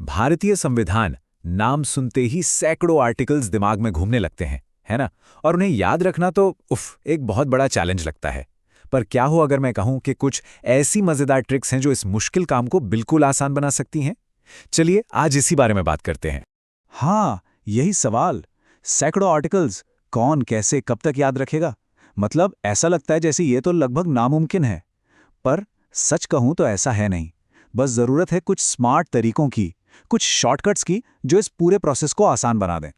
भारतीय संविधान नाम सुनते ही सैकड़ों आर्टिकल्स दिमाग में घूमने लगते हैं, है ना? और उन्हें याद रखना तो एक बहुत बड़ा चैलेंज लगता है। पर क्या हो अगर मैं कहूं कि कुछ ऐसी मजेदार ट्रिक्स हैं जो इस मुश्किल काम को बिल्कुल आसान बना सकती हैं? चलिए आज इसी बारे में बात करते हैं। हाँ, यही सवाल। सैकड़ों आर्टिकल्स, कौन कैसे कब तक याद रखेगा? मतलब ऐसा लगता है जैसे ये तो लगभग नामुमकिन है। पर सच कहूं तो ऐसा है नहीं। बस जरूरत है कुछ स्मार्ट तरीकों की, कुछ शॉर्टकट्स की जो इस पूरे प्रोसेस को आसान बना दें।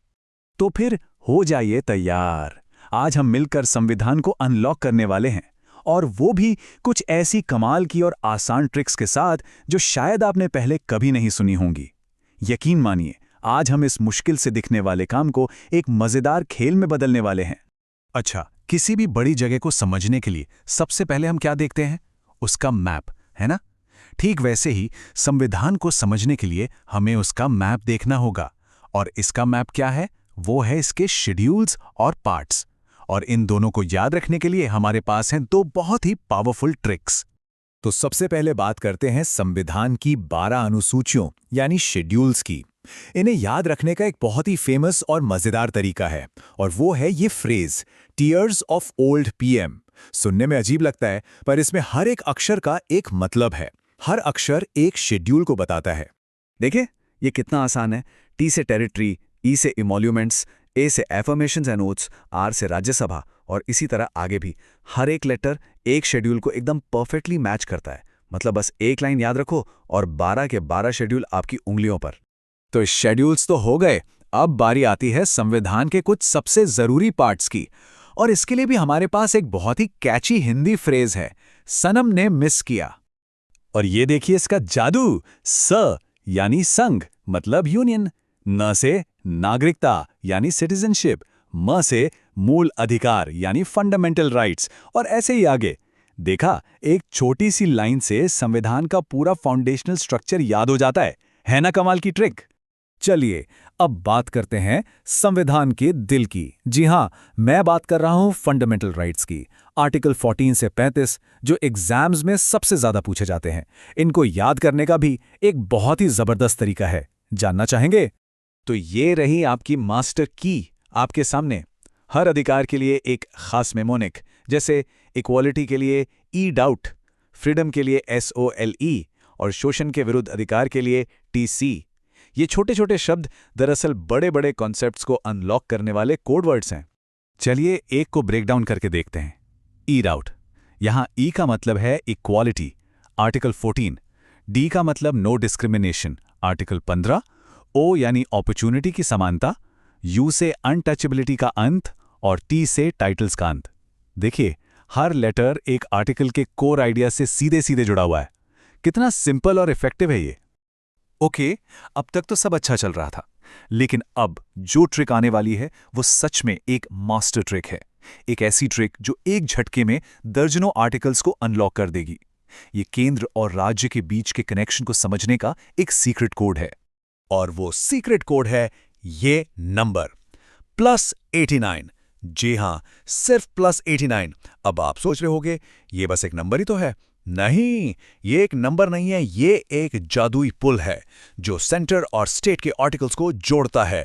तो फिर हो जाइए तैयार। आज हम मिलकर संविधान को अनलॉक करने वाले हैं, और वो भी कुछ ऐसी कमाल की और आसान ट्रिक्स के साथ जो शायद आपने पहले कभी नहीं सुनी होंगी। यकीन मानिए, आज हम इस मुश्किल से दिखने वाले काम को एक मजेदार खेल में बदलने वाले हैं। अच्छा, किसी भी बड़ी जगह को समझने के लिए सबसे पहले हम क्या देखते हैं? उसका मैप, है ना? ठीक वैसे ही संविधान को समझने के लिए हमें उसका मैप देखना होगा। और इसका मैप क्या है? वो है इसके शेड्यूल्स और पार्ट्स। और इन दोनों को याद रखने के लिए हमारे पास हैं दो बहुत ही पावरफुल ट्रिक्स। तो सबसे पहले बात करते हैं संविधान की 12 अनुसूचियों यानी शेड्यूल्स की। इन्हें याद रखने का एक बहुत ही फेमस और मजेदार तरीका है, और वो है ये phrase, tears of old PM. सुनने में अजीब लगता है, पर इसमें हर एक अक्षर का एक मतलब है। हर अक्षर एक शेड्यूल को बताता है। देखिए, ये कितना आसान है। टी से टेरिटरी, ई से इमोल्यूमेंट्स, ए से एफर्मेशंस एंड ओथ्स, आर से राज्यसभा, और इसी तरह आगे भी। हर एक लेटर एक शेड्यूल को एकदम परफेक्टली मैच करता है। मतलब बस एक लाइन याद रखो और 12 के 12 शेड्यूल आपकी उंगलियों पर। तो शेड्यूल्स तो हो गए, अब बारी आती है संविधान के कुछ सबसे जरूरी पार्ट्स की। और इसके लिए भी हमारे पास एक बहुत ही कैची हिंदी फ्रेज है, सनम ने मिस किया। और ये देखिए इसका जादू। स यानी संघ मतलब यूनियन, न से नागरिकता यानी सिटीजनशिप, म से मूल अधिकार यानी फंडामेंटल राइट्स, और ऐसे ही आगे। देखा, एक छोटी सी लाइन से संविधान का पूरा फाउंडेशनल स्ट्रक्चर याद हो जाता है ना कमाल की ट्रिक? चलिए अब बात करते हैं संविधान के दिल की। जी हां, मैं बात कर रहा हूं फंडामेंटल राइट्स की। आर्टिकल 14 से 35 जो एग्जाम्स में सबसे ज्यादा पूछे जाते हैं। इनको याद करने का भी एक बहुत ही जबरदस्त तरीका है। जानना चाहेंगे? तो ये रही आपकी मास्टर की आपके सामने। हर अधिकार के लिए एक खास मेमोनिक, जैसे इक्वालिटी के लिए ई डाउट, फ्रीडम के लिए SOLE, और शोषण के विरुद्ध अधिकार के लिए TC। ये छोटे छोटे शब्द दरअसल बड़े बड़े कॉन्सेप्ट्स को अनलॉक करने वाले कोड वर्ड्स हैं। चलिए एक को ब्रेक डाउन करके देखते हैं। ई डाउट, यहां ई का मतलब है इक्वालिटी, आर्टिकल 14। डी का मतलब नो डिस्क्रिमिनेशन, आर्टिकल 15। ओ यानी अपॉर्चुनिटी की समानता, यू से अनटचेबिलिटी का अंत, और टी से टाइटल्स का अंत। देखिए, हर लेटर एक आर्टिकल के कोर आइडिया से सीधे सीधे जुड़ा हुआ है। कितना सिंपल और इफेक्टिव है ये। ओके, अब तक तो सब अच्छा चल रहा था, लेकिन अब जो ट्रिक आने वाली है वो सच में एक मास्टर ट्रिक है। एक ऐसी ट्रिक जो एक झटके में दर्जनों आर्टिकल्स को अनलॉक कर देगी। ये केंद्र और राज्य के बीच के कनेक्शन को समझने का एक सीक्रेट कोड है। और वो सीक्रेट कोड है ये नंबर, +89। जी हां, सिर्फ +89। अब आप सोच रहे होंगे ये बस एक नंबर ही तो है। नहीं, ये एक नंबर नहीं है, ये एक जादुई पुल है जो सेंटर और स्टेट के आर्टिकल्स को जोड़ता है।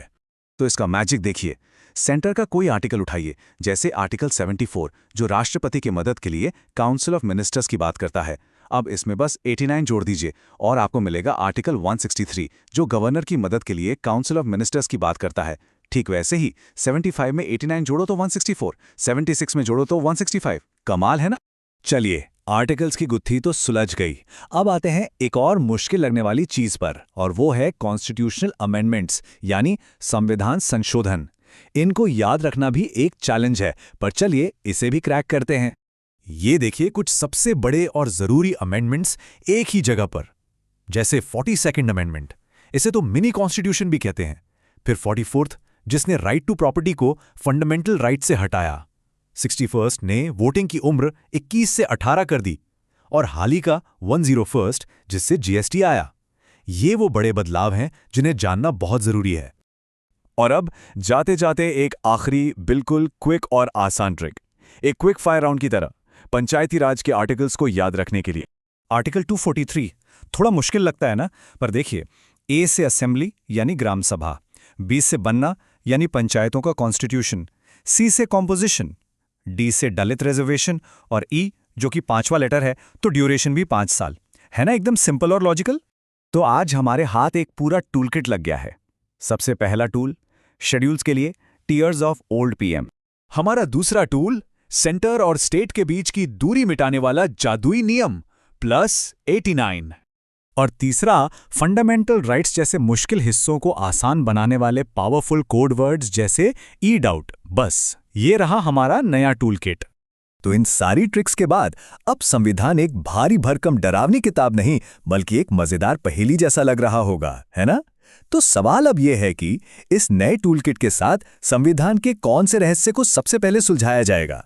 तो इसका मैजिक देखिए। सेंटर का कोई आर्टिकल उठाइए, जैसे आर्टिकल 74 जो राष्ट्रपति की मदद के लिए काउंसिल ऑफ मिनिस्टर्स की बात करता है। अब इसमें बस 89 जोड़ दीजिए और आपको मिलेगा आर्टिकल 163 जो गवर्नर की मदद के लिए काउंसिल ऑफ मिनिस्टर्स की बात करता है। ठीक वैसे ही 75 में 89 जोड़ो तो 164, 76 में जोड़ो तो 165। कमाल है ना? चलिए, आर्टिकल्स की गुत्थी तो सुलझ गई। अब आते हैं एक और मुश्किल लगने वाली चीज पर, और वो है कॉन्स्टिट्यूशनल अमेंडमेंट्स यानी संविधान संशोधन। इनको याद रखना भी एक चैलेंज है, पर चलिए इसे भी क्रैक करते हैं। ये देखिए कुछ सबसे बड़े और जरूरी अमेंडमेंट्स एक ही जगह पर, जैसे 42nd अमेंडमेंट, इसे तो मिनी कॉन्स्टिट्यूशन भी कहते हैं। फिर 44th, जिसने राइट टू प्रॉपर्टी को फंडामेंटल राइट से हटाया। 61st ने वोटिंग की उम्र 21 से 18 कर दी। और हाल ही का 101st, जिससे GST आया। ये वो बड़े बदलाव हैं जिन्हें जानना बहुत जरूरी है। और अब जाते जाते एक आखिरी बिल्कुल क्विक और आसान ट्रिक, एक क्विक फायर राउंड की तरह, पंचायती राज के आर्टिकल्स को याद रखने के लिए। आर्टिकल 243 थोड़ा मुश्किल लगता है ना, पर देखिए, ए से असेंबली यानी ग्राम सभा, बी से बनना यानी पंचायतों का कॉन्स्टिट्यूशन, सी से कॉम्पोजिशन, डी से दलित रिजर्वेशन और ई जो कि 5वां लेटर है तो ड्यूरेशन भी 5 साल। है ना एकदम सिंपल और लॉजिकल। तो आज हमारे हाथ एक पूरा टूलकिट लग गया है। सबसे पहला टूल शेड्यूल्स के लिए टीयर्स ऑफ ओल्ड पीएम। हमारा दूसरा टूल सेंटर और स्टेट के बीच की दूरी मिटाने वाला जादुई नियम +89। और तीसरा फंडामेंटल राइट्स जैसे मुश्किल हिस्सों को आसान बनाने वाले पावरफुल कोड वर्ड्स जैसे ई डाउट। बस ये रहा हमारा नया टूल किट। तो इन सारी ट्रिक्स के बाद अब संविधान एक भारी भरकम डरावनी किताब नहीं बल्कि एक मजेदार पहेली जैसा लग रहा होगा, है ना? तो सवाल अब यह है कि इस नए टूलकिट के साथ संविधान के कौन से रहस्य को सबसे पहले सुलझाया जाएगा।